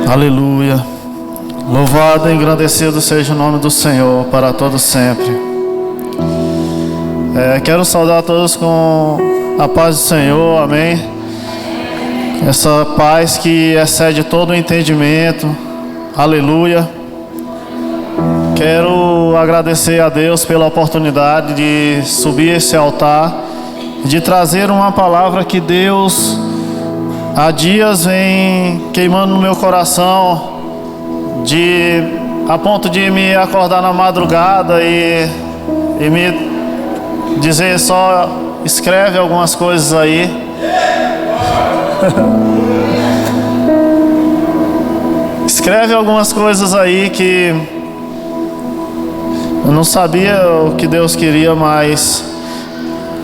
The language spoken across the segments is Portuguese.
Aleluia. Louvado e engrandecido seja o nome do Senhor para todo sempre. Quero saudar a todos com a paz do Senhor, amém. Essa paz que excede todo o entendimento. Aleluia. Quero agradecer a Deus pela oportunidade de subir esse altar, de trazer uma palavra que Deus há dias vem queimando no meu coração, a ponto de me acordar na madrugada e me dizer só, escreve algumas coisas aí. Escreve algumas coisas aí que eu não sabia o que Deus queria, mas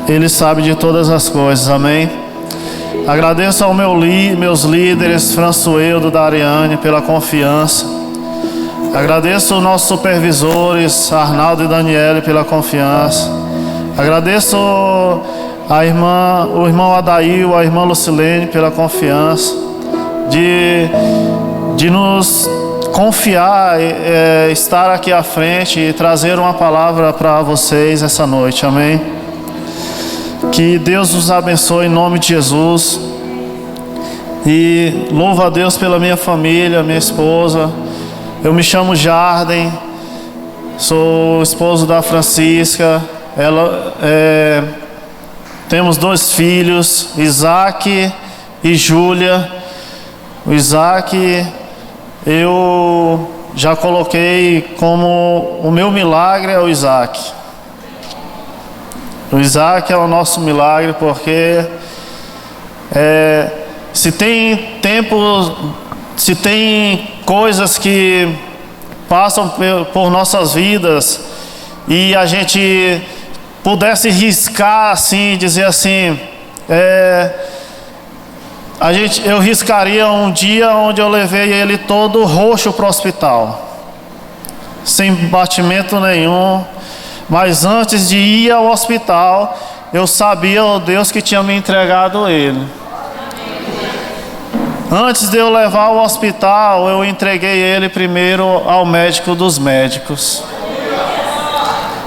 Ele sabe de todas as coisas, amém? Agradeço aos meus líderes, Françoeldo, Dariane, pela confiança. Agradeço aos nossos supervisores, Arnaldo e Daniele, pela confiança. Agradeço o irmão Adail, a irmã Lucilene, pela confiança de nos confiar, estar aqui à frente e trazer uma palavra para vocês essa noite, amém? Que Deus os abençoe em nome de Jesus. E louvo a Deus pela minha família, minha esposa. Eu me chamo Jardim, sou esposo da Francisca. Temos 2 filhos, Isaac e Júlia. O Isaac eu já coloquei como o meu milagre é o Isaac. O Isaac é o nosso milagre, porque se tem coisas que passam por nossas vidas e a gente pudesse riscar assim, dizer assim, eu riscaria um dia onde eu levei ele todo roxo para o hospital, sem batimento nenhum. Mas antes de ir ao hospital, eu sabia o Deus que tinha me entregado ele. Antes de eu levar ao hospital, eu entreguei ele primeiro ao médico dos médicos.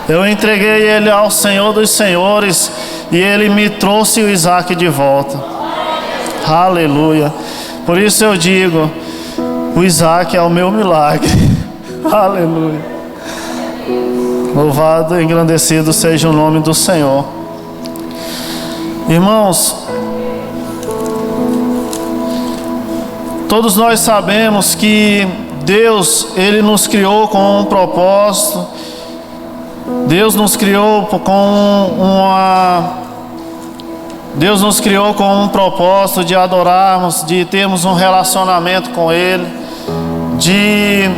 Eu entreguei ele ao Senhor dos Senhores e ele me trouxe o Isaac de volta. Aleluia. Por isso eu digo, o Isaac é o meu milagre. Aleluia. Louvado e engrandecido seja o nome do Senhor. Irmãos, todos nós sabemos que Deus, Ele nos criou com um propósito. Deus nos criou com um propósito de adorarmos, de termos um relacionamento com Ele, de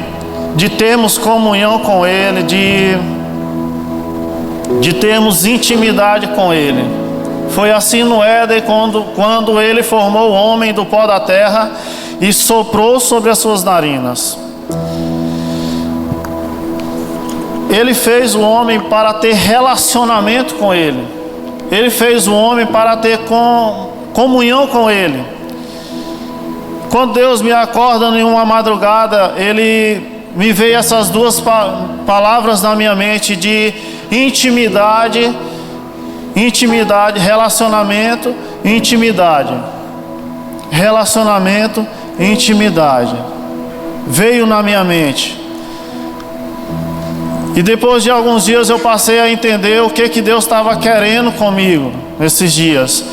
termos comunhão com Ele, de termos intimidade com Ele. Foi assim no Éden, quando Ele formou o homem do pó da terra e soprou sobre as suas narinas. Ele fez o homem para ter relacionamento com Ele. Ele fez o homem para ter comunhão com Ele. Quando Deus me acorda em uma madrugada, Ele me veio essas 2 palavras na minha mente de intimidade, relacionamento, intimidade. Relacionamento, intimidade. Veio na minha mente. E depois de alguns dias eu passei a entender o que Deus estava querendo comigo nesses dias.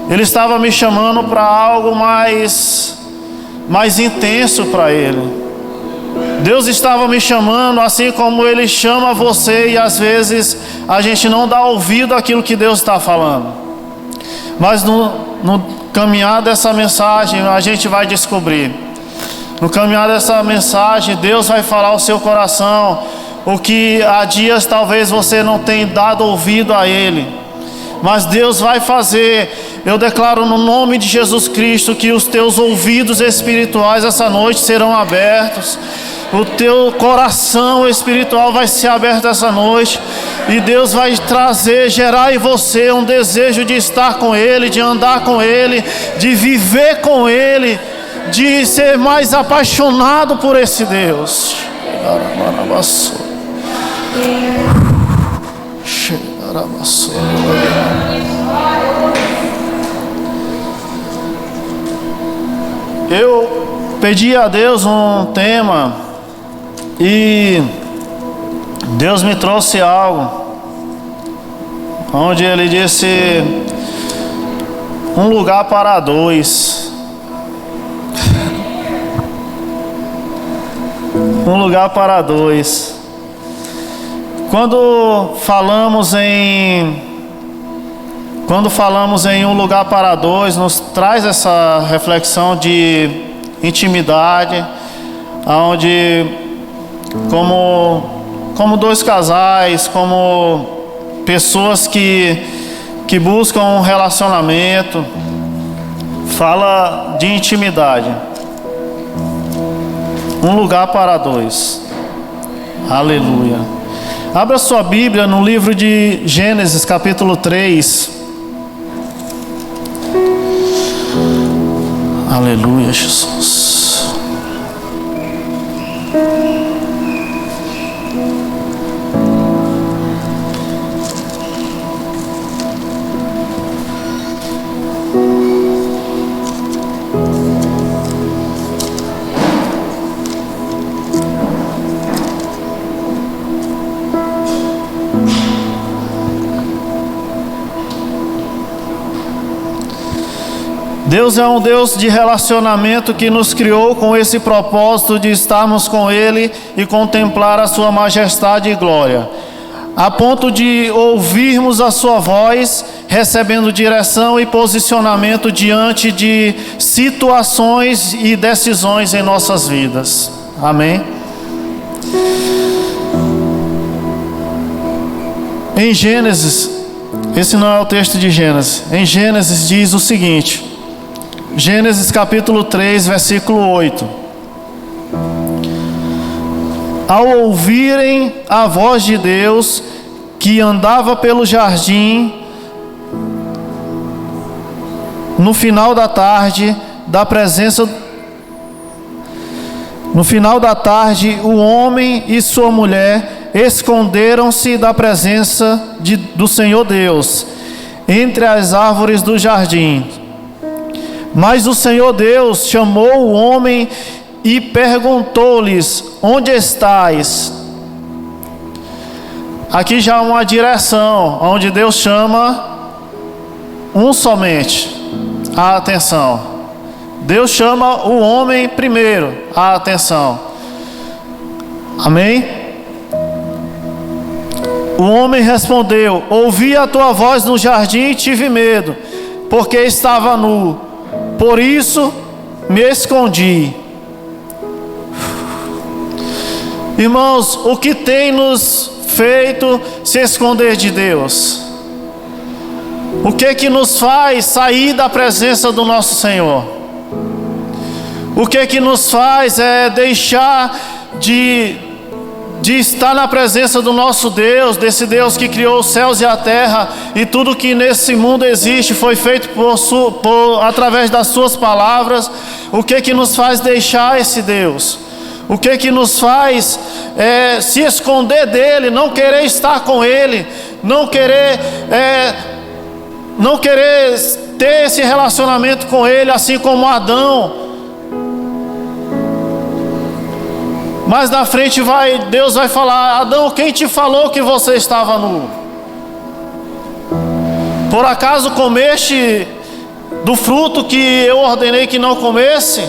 Ele estava me chamando para algo mais intenso para Ele. Deus estava me chamando assim como Ele chama você, e às vezes a gente não dá ouvido àquilo que Deus está falando. Mas no caminhar dessa mensagem a gente vai descobrir. No caminhar dessa mensagem Deus vai falar ao seu coração o que há dias talvez você não tenha dado ouvido a Ele. Mas Deus vai fazer. Eu declaro no nome de Jesus Cristo que os teus ouvidos espirituais essa noite serão abertos. O teu coração espiritual vai ser aberto essa noite. E Deus vai gerar em você um desejo de estar com Ele, de andar com Ele, de viver com Ele. de ser mais apaixonado por esse Deus. Eu pedi a Deus um tema e Deus me trouxe algo, onde Ele disse: um lugar para dois. Um lugar para dois. Quando falamos em um lugar para dois, nos traz essa reflexão de intimidade, onde como dois casais, como pessoas que buscam um relacionamento, fala de intimidade. Um lugar para dois. Aleluia. Abra sua Bíblia no livro de Gênesis, capítulo 3. Aleluia, Jesus. Deus é um Deus de relacionamento que nos criou com esse propósito de estarmos com Ele e contemplar a Sua majestade e glória, a ponto de ouvirmos a Sua voz, recebendo direção e posicionamento diante de situações e decisões em nossas vidas. Amém? Em Gênesis, esse não é o texto de Gênesis, em Gênesis diz o seguinte: Gênesis capítulo 3, versículo 8. Ao ouvirem a voz de Deus que andava pelo jardim, no final da tarde, o homem e sua mulher esconderam-se da presença do Senhor Deus, entre as árvores do jardim. Mas o Senhor Deus chamou o homem e perguntou-lhes: onde estais? Aqui já há uma direção, onde Deus chama um somente a atenção. Deus chama o homem primeiro a atenção. Amém? O homem respondeu: ouvi a tua voz no jardim e tive medo, porque estava nu. Por isso me escondi. Irmãos, o que tem nos feito se esconder de Deus? O que nos faz sair da presença do nosso Senhor? O que nos faz deixar de estar na presença do nosso Deus, desse Deus que criou os céus e a terra, e tudo que nesse mundo existe foi feito através das suas palavras? O que nos faz deixar esse Deus? O que nos faz se esconder dele, não querer estar com ele, não querer ter esse relacionamento com ele, assim como Adão? Mas na frente Deus vai falar: Adão, quem te falou que você estava nu? Por acaso comeste do fruto que eu ordenei que não comesse?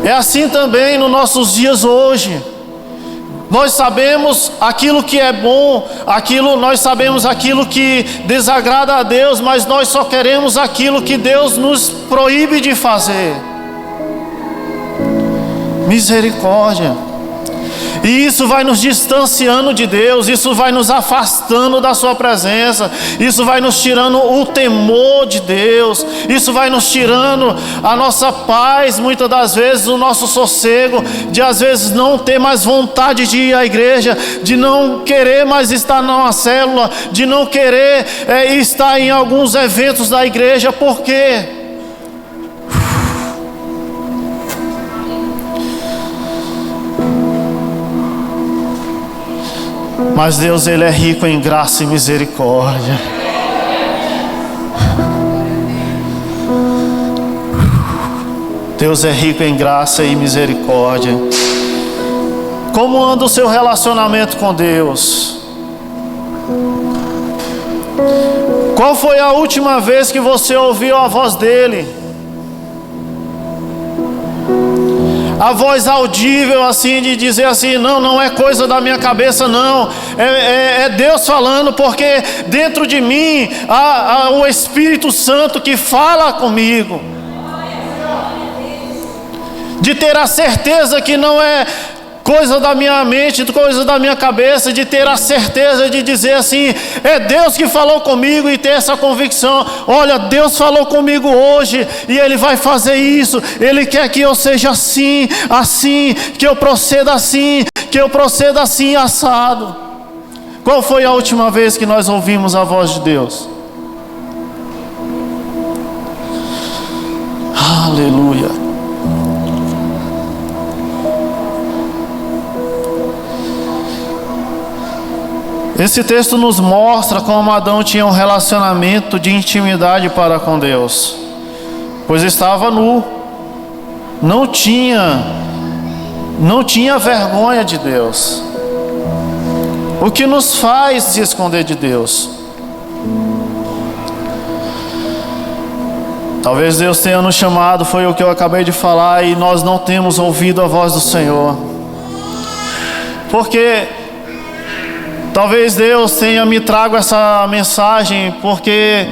É assim também nos nossos dias hoje. Nós sabemos aquilo que é bom, nós sabemos aquilo que desagrada a Deus, mas nós só queremos aquilo que Deus nos proíbe de fazer. Misericórdia. E isso vai nos distanciando de Deus, isso vai nos afastando da sua presença, isso vai nos tirando o temor de Deus, isso vai nos tirando a nossa paz, muitas das vezes o nosso sossego, de às vezes não ter mais vontade de ir à igreja, de não querer mais estar numa célula, de não querer estar em alguns eventos da igreja. Por quê? Mas Deus, Ele é rico em graça e misericórdia. Deus é rico em graça e misericórdia. Como anda o seu relacionamento com Deus? Qual foi a última vez que você ouviu a voz dele? A voz audível assim, de dizer assim: não é coisa da minha cabeça, não, é Deus falando, porque dentro de mim há o Espírito Santo que fala comigo. De ter a certeza que não é coisa da minha mente, coisa da minha cabeça, de ter a certeza de dizer assim: é Deus que falou comigo, e ter essa convicção: olha, Deus falou comigo hoje e Ele vai fazer isso, Ele quer que eu seja assim, que eu proceda assim, assado. Qual foi a última vez que nós ouvimos a voz de Deus? Aleluia. Esse texto nos mostra como Adão tinha um relacionamento de intimidade para com Deus, pois estava nu, não tinha vergonha de Deus. O que nos faz se esconder de Deus? Talvez Deus tenha nos chamado, foi o que eu acabei de falar, e nós não temos ouvido a voz do Senhor. Porque talvez Deus tenha me trago essa mensagem porque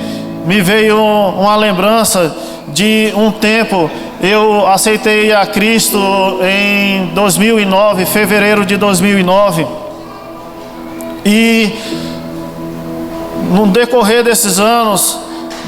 me veio uma lembrança de um tempo. Eu aceitei a Cristo em 2009, fevereiro de 2009. E no decorrer desses anos,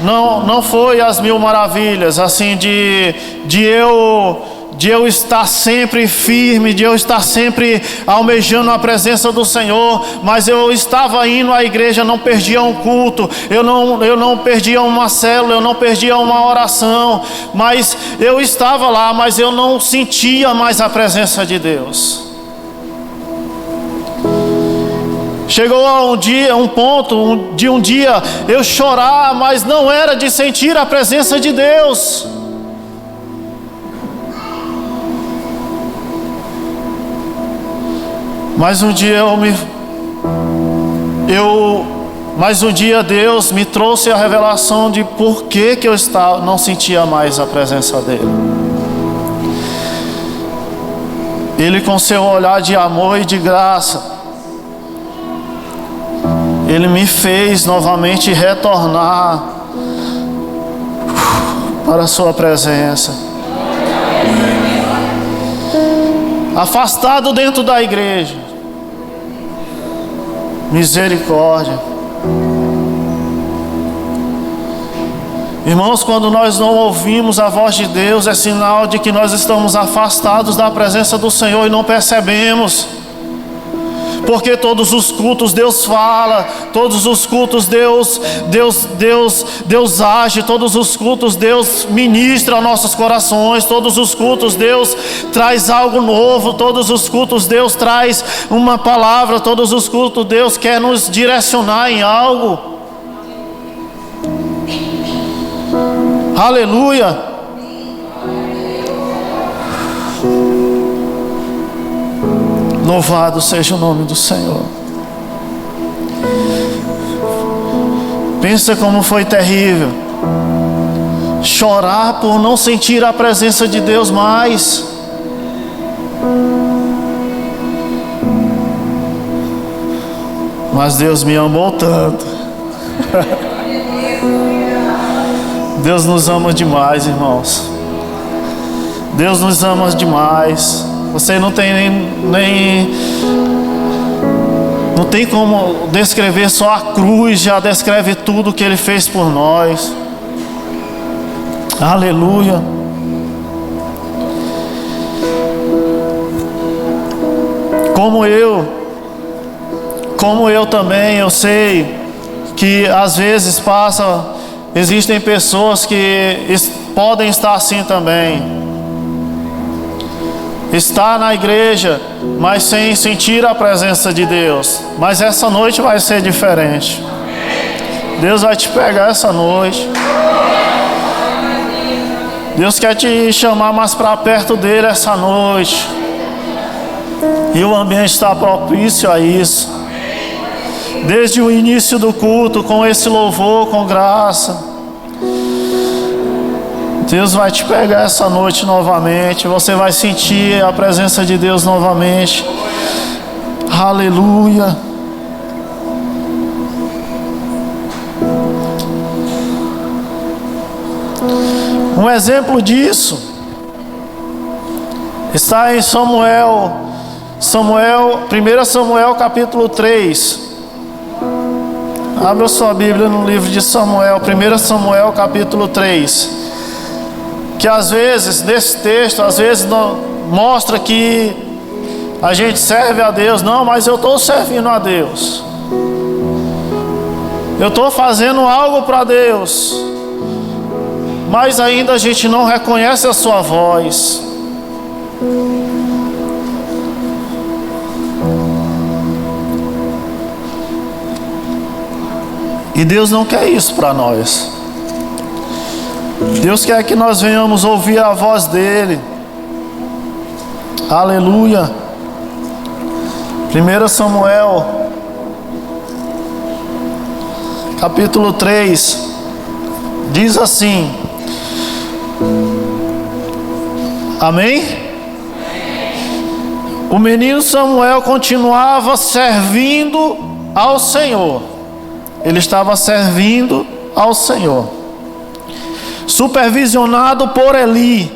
não foi as mil maravilhas, assim, de eu estar sempre firme, de eu estar sempre almejando a presença do Senhor, mas eu estava indo à igreja, não perdia um culto, eu não perdia uma célula, eu não perdia uma oração, mas eu estava lá, mas eu não sentia mais a presença de Deus. Chegou a um ponto de um dia eu chorar, mas não era de sentir a presença de Deus. Mas um dia Deus me trouxe a revelação de por que eu não sentia mais a presença dele. Ele, com seu olhar de amor e de graça, Ele me fez novamente retornar para a sua presença. Afastado dentro da igreja, misericórdia. Irmãos, quando nós não ouvimos a voz de Deus, é sinal de que nós estamos afastados da presença do Senhor e não percebemos. Porque todos os cultos Deus fala, todos os cultos Deus age, todos os cultos Deus ministra aos nossos corações, todos os cultos Deus traz algo novo, todos os cultos Deus traz uma palavra, todos os cultos Deus quer nos direcionar em algo. Aleluia. Louvado seja o nome do Senhor. Pensa como foi terrível chorar por não sentir a presença de Deus mais. Mas Deus me amou tanto. Deus nos ama demais, irmãos. Deus nos ama demais. Você não tem não tem como descrever só a cruz, já descreve tudo que Ele fez por nós. Aleluia. Como eu também, eu sei que às vezes existem pessoas que podem estar assim também. estar na igreja, mas sem sentir a presença de Deus. Mas essa noite vai ser diferente. Deus vai te pegar essa noite. Deus quer te chamar mais para perto dele essa noite. E o ambiente está propício a isso. Desde o início do culto, com esse louvor, com graça. Deus vai te pegar essa noite novamente. Você vai sentir a presença de Deus novamente. Aleluia. Um exemplo disso está em Samuel, 1 Samuel capítulo 3. Abra sua Bíblia no livro de Samuel, 1 Samuel capítulo 3. Que às vezes, nesse texto, às vezes não, mostra que a gente serve a Deus. Não, mas eu estou servindo a Deus. Eu estou fazendo algo para Deus. Mas ainda a gente não reconhece a sua voz. E Deus não quer isso para nós. Deus quer que nós venhamos ouvir a voz dEle. Aleluia. 1 Samuel capítulo 3 diz assim. Amém? O menino Samuel continuava servindo ao Senhor. Ele estava servindo ao Senhor, supervisionado por Eli.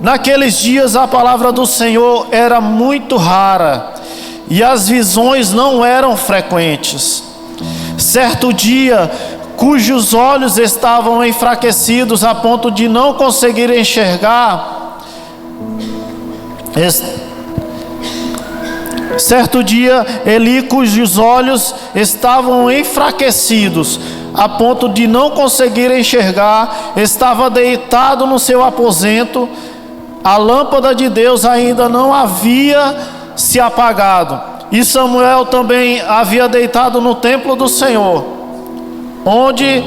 Naqueles dias a palavra do Senhor era muito rara e as visões não eram frequentes. Certo dia, cujos olhos estavam enfraquecidos a ponto de não conseguir enxergar. Certo dia, Eli, cujos olhos estavam enfraquecidos a ponto de não conseguir enxergar, estava deitado no seu aposento. A lâmpada de Deus ainda não havia se apagado, e Samuel também havia deitado no templo do Senhor, onde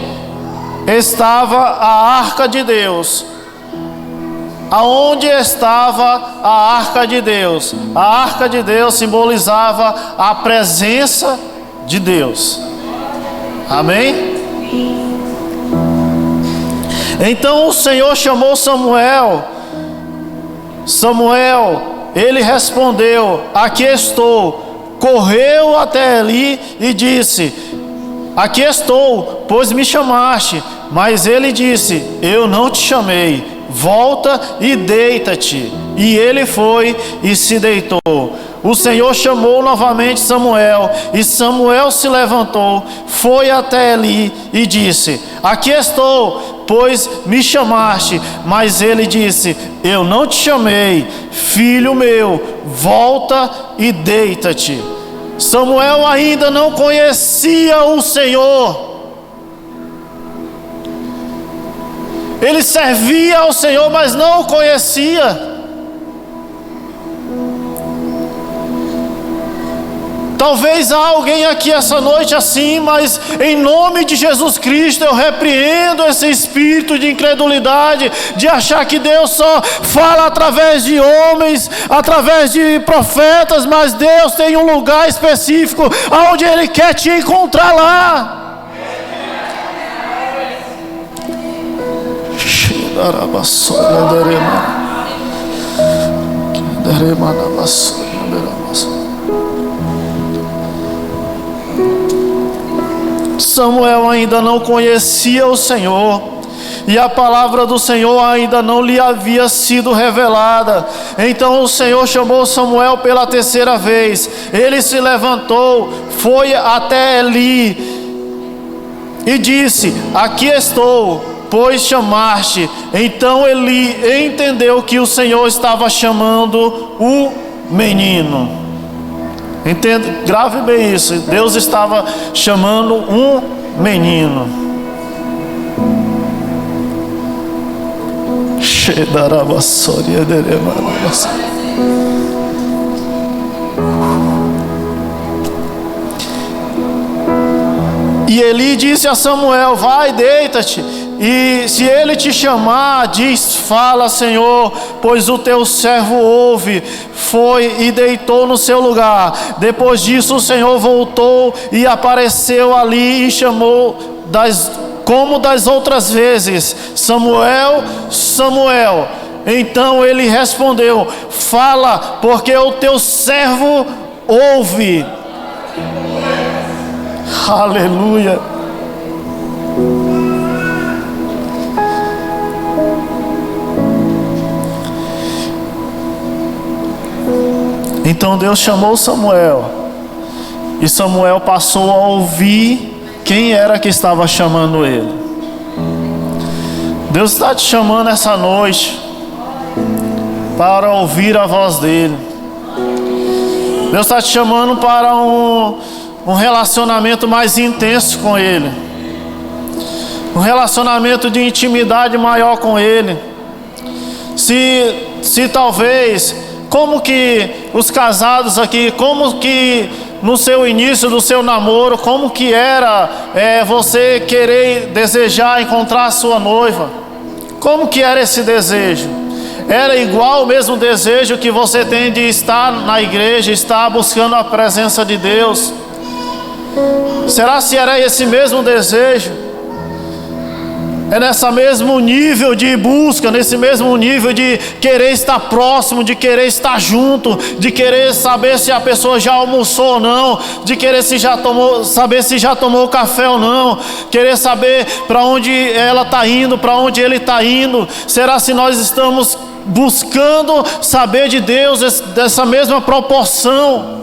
estava a arca de Deus. Aonde estava a arca de Deus? A arca de Deus simbolizava a presença de Deus. Amém? Então o Senhor chamou Samuel. Samuel, ele respondeu: aqui estou. Correu até Eli e disse: aqui estou, pois me chamaste. Mas ele disse: eu não te chamei. Volta e deita-te. E ele foi e se deitou. O Senhor chamou novamente Samuel, e Samuel se levantou, foi até Eli e disse: aqui estou, pois me chamaste. Mas ele disse: eu não te chamei. Filho meu, volta e deita-te. Samuel ainda não conhecia o Senhor. Ele servia ao Senhor, mas não o conhecia. Talvez há alguém aqui essa noite assim, mas em nome de Jesus Cristo eu repreendo esse espírito de incredulidade, de achar que Deus só fala através de homens, através de profetas, mas Deus tem um lugar específico onde Ele quer te encontrar lá. Samuel ainda não conhecia o Senhor, e a palavra do Senhor ainda não lhe havia sido revelada. Então o Senhor chamou Samuel pela terceira vez. Ele se levantou, foi até Eli e disse: aqui estou, pois chamaste. Então Eli entendeu que o Senhor estava chamando o menino. Entende? Grave bem isso. Deus estava chamando um menino. E Eli disse a Samuel: vai, deita-te, e se ele te chamar, diz: fala, Senhor, pois o teu servo ouve. Foi e deitou no seu lugar. Depois disso o Senhor voltou e apareceu ali e chamou como das outras vezes: Samuel, Samuel. Então ele respondeu: fala, porque o teu servo ouve. Aleluia. Então Deus chamou Samuel, e Samuel passou a ouvir quem era que estava chamando ele. Deus está te chamando essa noite para ouvir a voz dele. Deus está te chamando para um relacionamento mais intenso com ele, um relacionamento de intimidade maior com ele. Se talvez, como que os casados aqui, como que no seu início do seu namoro, como que era você querer, desejar encontrar a sua noiva? Como que era esse desejo? Era igual o mesmo desejo que você tem de estar na igreja, estar buscando a presença de Deus? Será se era esse mesmo desejo? É nesse mesmo nível de busca, nesse mesmo nível de querer estar próximo, de querer estar junto, de querer saber se a pessoa já almoçou ou não, de querer saber se já tomou café ou não, querer saber para onde ela está indo, para onde ele está indo. Será se nós estamos buscando saber de Deus dessa mesma proporção?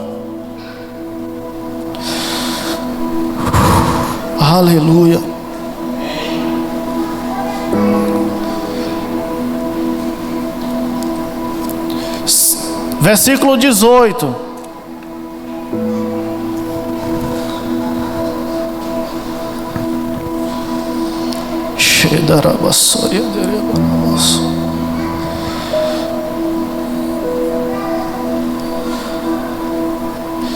Aleluia. Versículo 18.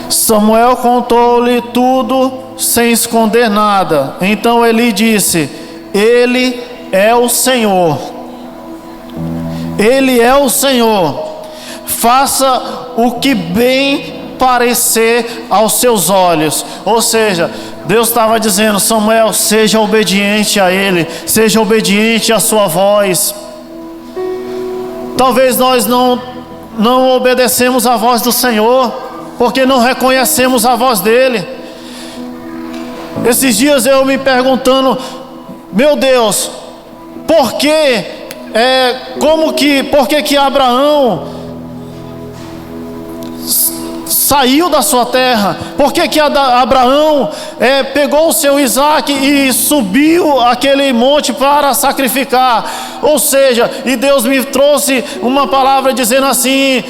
Samuel contou-lhe tudo sem esconder nada. Então Eli disse: Ele é o Senhor. Ele é o Senhor. Faça o que bem parecer aos seus olhos. Ou seja, Deus estava dizendo: Samuel, seja obediente a Ele, seja obediente à sua voz. Talvez nós não obedecemos à voz do Senhor, porque não reconhecemos a voz dEle. Esses dias eu me perguntando: meu Deus, por que Abraão saiu da sua terra? Por que Abraão pegou o seu Isaac e subiu aquele monte para sacrificar? Ou seja, e Deus me trouxe uma palavra dizendo assim: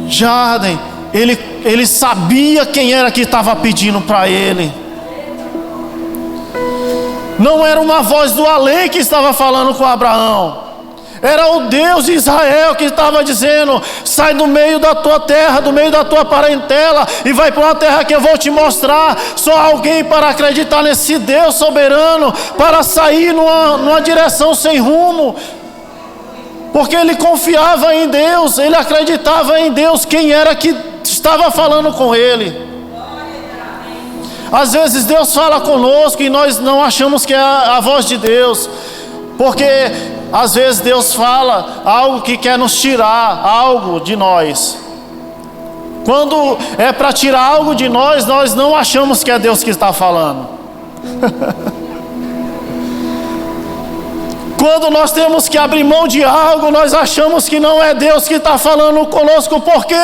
Jarden, ele sabia quem era que estava pedindo para ele. Não era uma voz do além que estava falando com Abraão. Era o Deus de Israel que estava dizendo: sai do meio da tua terra, do meio da tua parentela, e vai para uma terra que eu vou te mostrar. Só alguém para acreditar nesse Deus soberano, para sair numa direção sem rumo, porque ele confiava em Deus, ele acreditava em Deus, quem era que estava falando com ele. Às vezes Deus fala conosco e nós não achamos que é a voz de Deus, porque às vezes Deus fala algo que quer nos tirar algo de nós. Quando é para tirar algo de nós, nós não achamos que é Deus que está falando. Quando nós temos que abrir mão de algo, nós achamos que não é Deus que está falando conosco. Por quê?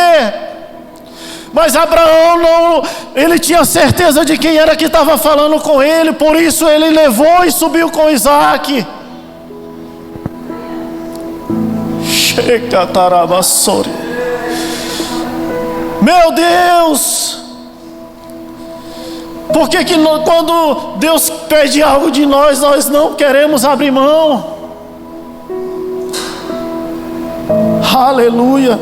Mas Abraão não, ele tinha certeza de quem era que estava falando com ele, por isso ele levou e subiu com Isaac. Meu Deus! Por que quando Deus pede algo de nós, nós não queremos abrir mão? Aleluia!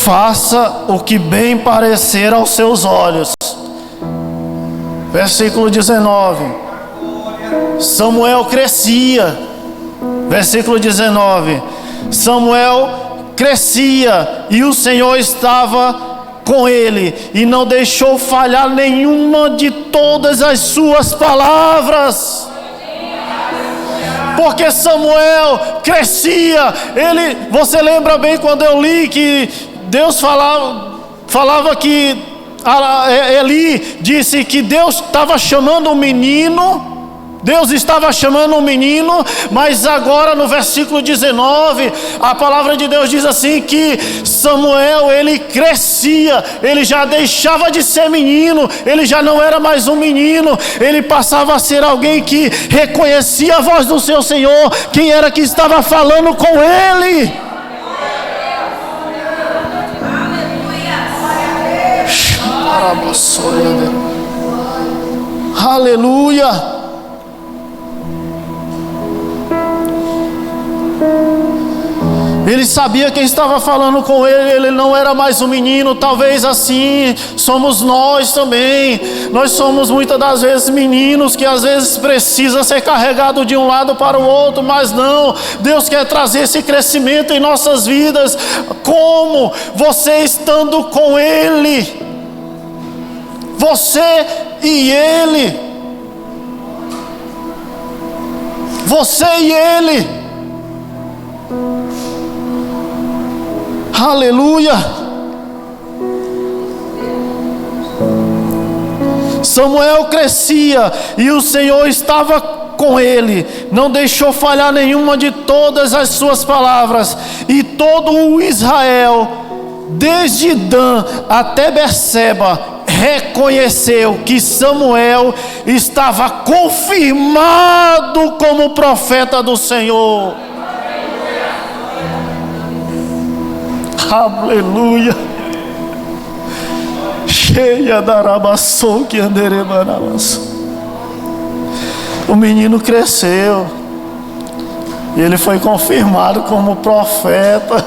Faça o que bem parecer aos seus olhos. Versículo 19. Samuel crescia. Versículo 19. Samuel crescia e o Senhor estava com ele e não deixou falhar nenhuma de todas as suas palavras. Porque Samuel crescia. Você lembra bem quando eu li que Deus falava que Eli disse que Deus estava chamando um menino. Deus estava chamando um menino, mas agora no versículo 19, a palavra de Deus diz assim que Samuel, ele crescia, ele já deixava de ser menino, ele já não era mais um menino, ele passava a ser alguém que reconhecia a voz do seu Senhor, quem era que estava falando com ele. Aleluia. Ele sabia quem estava falando com ele, ele não era mais um menino. Talvez assim somos nós também. Nós somos muitas das vezes meninos que às vezes precisa ser carregado de um lado para o outro, mas não. Deus quer trazer esse crescimento em nossas vidas. Como? Você estando com Ele. Você e Ele. Você e Ele. Aleluia. Samuel crescia e o Senhor estava com ele, não deixou falhar nenhuma de todas as suas palavras, e todo o Israel, desde Dan até Berseba, reconheceu que Samuel estava confirmado como profeta do Senhor. Aleluia. Cheia da rabação que anderemanabas. O menino cresceu e ele foi confirmado como profeta.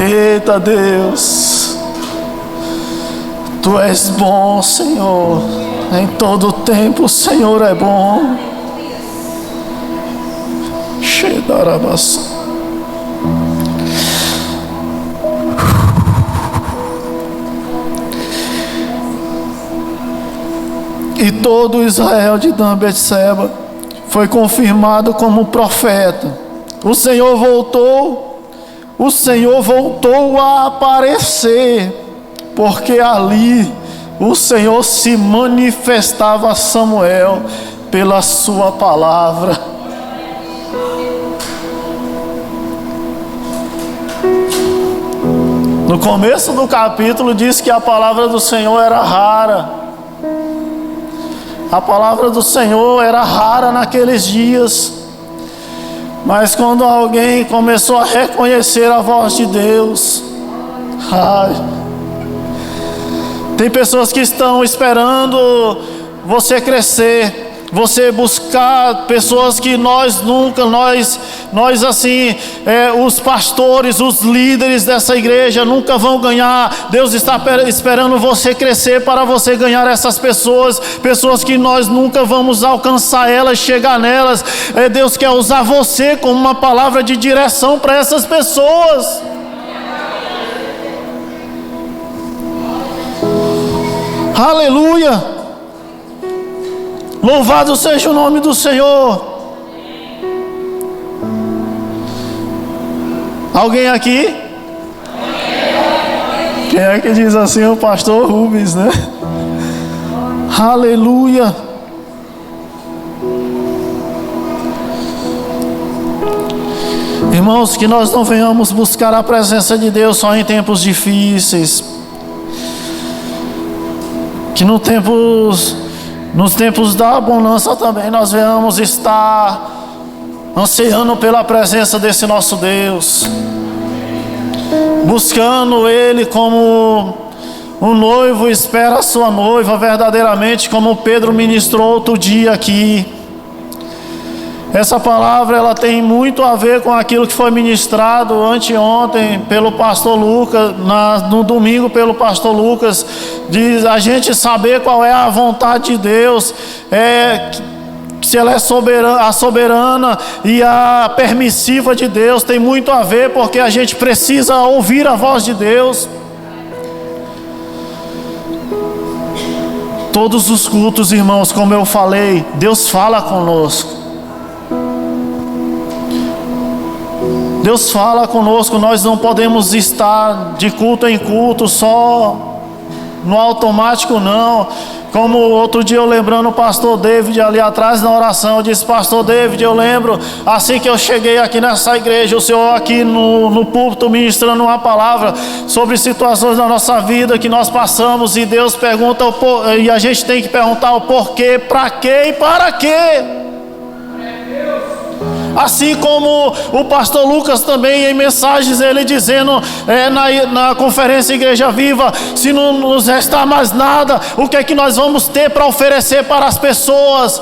Eita Deus, Tu és bom, Senhor. Em todo tempo o Senhor é bom. Cheia da rabação. E todo Israel de Dan Berseba foi confirmado como profeta. O Senhor voltou a aparecer, porque ali o Senhor se manifestava a Samuel pela sua palavra. No começo do capítulo diz que a palavra do Senhor era rara. A palavra do Senhor era rara naqueles dias. Mas quando alguém começou a reconhecer a voz de Deus, tem pessoas que estão esperando você crescer, você buscar pessoas que nós assim, os pastores, os líderes dessa igreja nunca vão ganhar. Deus está esperando você crescer para você ganhar essas pessoas que nós nunca vamos alcançar elas, chegar nelas. Deus quer usar você como uma palavra de direção para essas pessoas. Aleluia. Louvado seja o nome do Senhor. Alguém aqui? Quem é que diz assim? O pastor Rubens, né? Aleluia. Irmãos, que nós não venhamos buscar a presença de Deus só em tempos difíceis. Que nos tempos da bonança também nós venhamos estar ansiando pela presença desse nosso Deus. buscando Ele como um noivo espera a sua noiva, verdadeiramente, como Pedro ministrou outro dia aqui. Essa palavra ela tem muito a ver com aquilo que foi ministrado anteontem pelo pastor Lucas, no domingo pelo pastor Lucas, de a gente saber qual é a vontade de Deus, se ela é a soberana e a permissiva de Deus, tem muito a ver, porque a gente precisa ouvir a voz de Deus. Todos os cultos, irmãos, como eu falei, Deus fala conosco. Deus fala conosco, nós não podemos estar de culto em culto só no automático, não. Como outro dia eu lembrando o pastor David ali atrás na oração, eu disse: pastor David, eu lembro assim que eu cheguei aqui nessa igreja, o senhor aqui no púlpito ministrando uma palavra sobre situações da nossa vida que nós passamos, e Deus pergunta, e a gente tem que perguntar o porquê, para quê e para quê. Assim como o pastor Lucas também, em mensagens, ele dizendo na conferência Igreja Viva: se não nos restar mais nada, o que é que nós vamos ter para oferecer para as pessoas?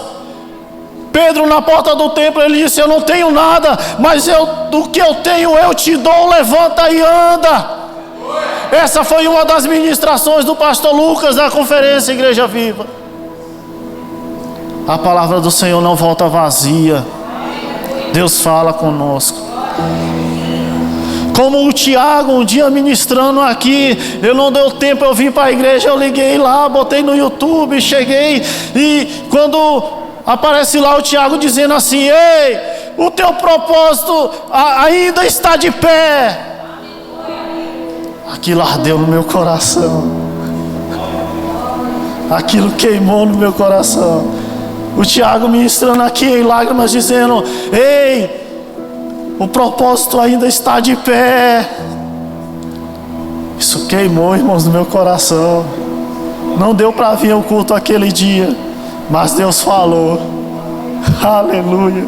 Pedro, na porta do templo, ele disse: eu não tenho nada, mas do que eu tenho eu te dou, levanta e anda. Essa foi uma das ministrações do pastor Lucas na conferência Igreja Viva. A palavra do Senhor não volta vazia. Deus fala conosco. Como o Tiago, um dia ministrando aqui, eu não deu tempo, eu vim para a igreja, eu liguei lá, botei no YouTube, cheguei, e quando aparece lá o Tiago dizendo assim: ei, o teu propósito ainda está de pé. Aquilo ardeu no meu coração, aquilo queimou no meu coração. O Tiago ministrando aqui em lágrimas, dizendo: ei, o propósito ainda está de pé. Isso queimou, irmãos, no meu coração. Não deu para vir ao culto aquele dia, mas Deus falou. Aleluia.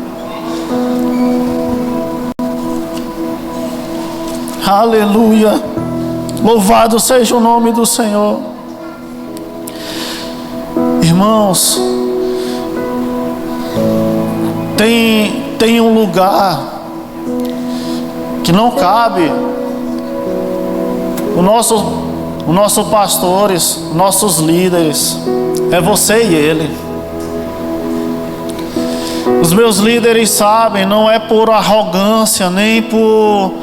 Aleluia. Louvado seja o nome do Senhor. Irmãos, tem um lugar que não cabe os nossos pastores, nossos líderes, é você e ele. Os meus líderes sabem, não é por arrogância, nem por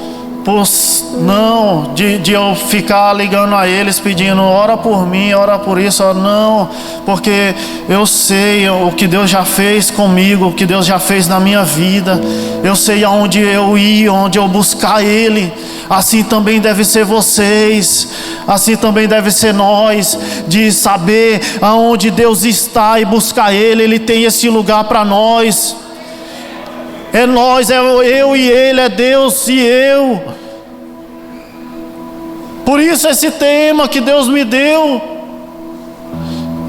não, de eu ficar ligando a eles pedindo: ora por mim, ora por isso, não, porque eu sei o que Deus já fez comigo, o que Deus já fez na minha vida, eu sei aonde eu ir, onde eu buscar Ele. Assim também deve ser vocês, assim também deve ser nós, de saber aonde Deus está e buscar Ele. Ele tem esse lugar para nós. É nós, é eu e Ele, é Deus e eu. Por isso esse tema que Deus me deu,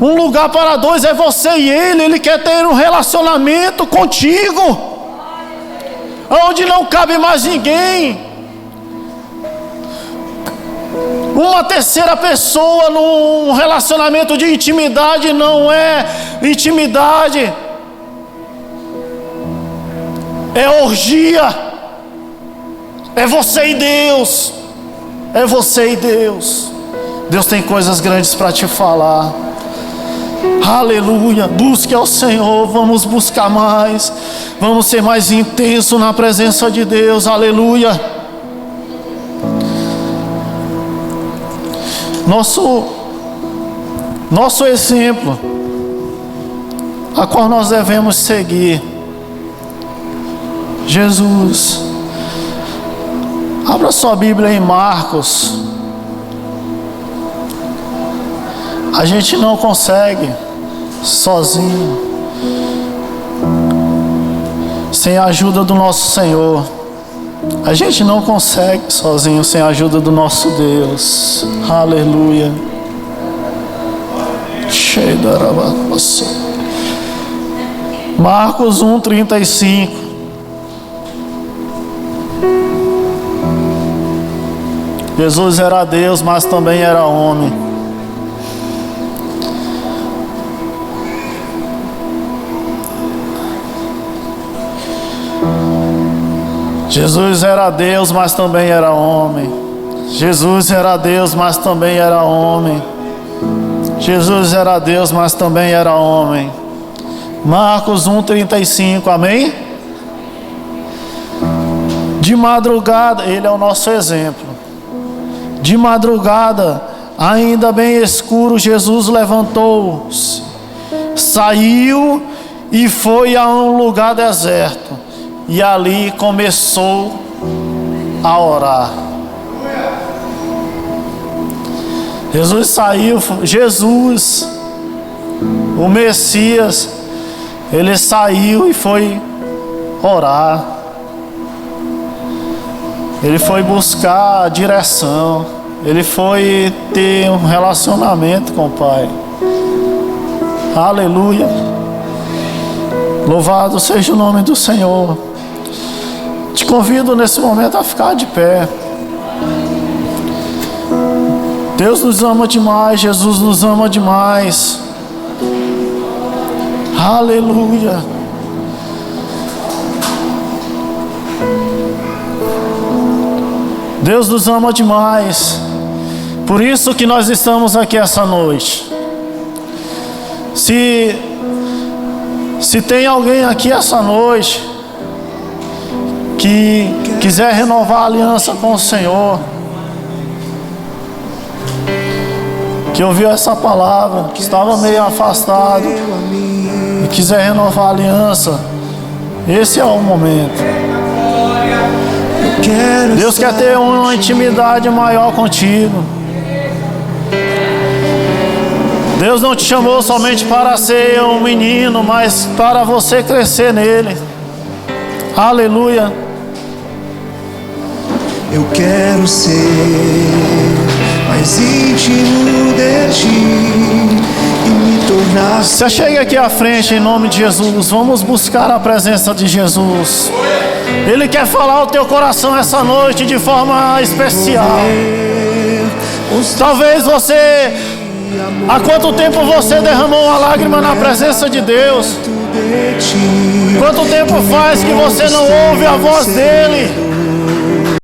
um lugar para dois, é você e Ele. Ele quer ter um relacionamento contigo, onde não cabe mais ninguém. Uma terceira pessoa num relacionamento de intimidade não é intimidade, é orgia. É você e Deus. É você e Deus. Deus tem coisas grandes para te falar. Aleluia. Busque ao Senhor. Vamos buscar mais. Vamos ser mais intensos na presença de Deus. Aleluia. Nosso exemplo, a qual nós devemos seguir, Jesus. Abra sua Bíblia em Marcos. A gente não consegue sozinho, sem a ajuda do nosso Senhor. A gente não consegue sozinho, sem a ajuda do nosso Deus. Aleluia. Marcos 1:35. Jesus era Deus, mas também era homem. Jesus era Deus, mas também era homem. Jesus era Deus, mas também era homem. Jesus era Deus, mas também era homem. Marcos 1:35, amém? De madrugada, ele é o nosso exemplo. De madrugada, ainda bem escuro, Jesus levantou-se, saiu e foi a um lugar deserto. E ali começou a orar. Jesus saiu, Jesus, o Messias, ele saiu e foi orar. Ele foi buscar a direção. Ele foi ter um relacionamento com o Pai. Aleluia. Louvado seja o nome do Senhor. Te convido nesse momento a ficar de pé. Deus nos ama demais, Jesus nos ama demais. Aleluia. Deus nos ama demais. Por isso que nós estamos aqui essa noite. Se tem alguém aqui essa noite que quiser renovar a aliança com o Senhor, que ouviu essa palavra, que estava meio afastado e quiser renovar a aliança, esse é o momento. Deus quer ter uma intimidade maior contigo. Deus não te chamou somente para ser um menino, mas para você crescer nele. Aleluia. Eu quero ser mais íntimo de ti e me tornar. Você chega aqui à frente em nome de Jesus. Vamos buscar a presença de Jesus. Ele quer falar ao teu coração essa noite de forma especial. Talvez você, há quanto tempo você derramou uma lágrima na presença de Deus? Quanto tempo faz que você não ouve a voz dele?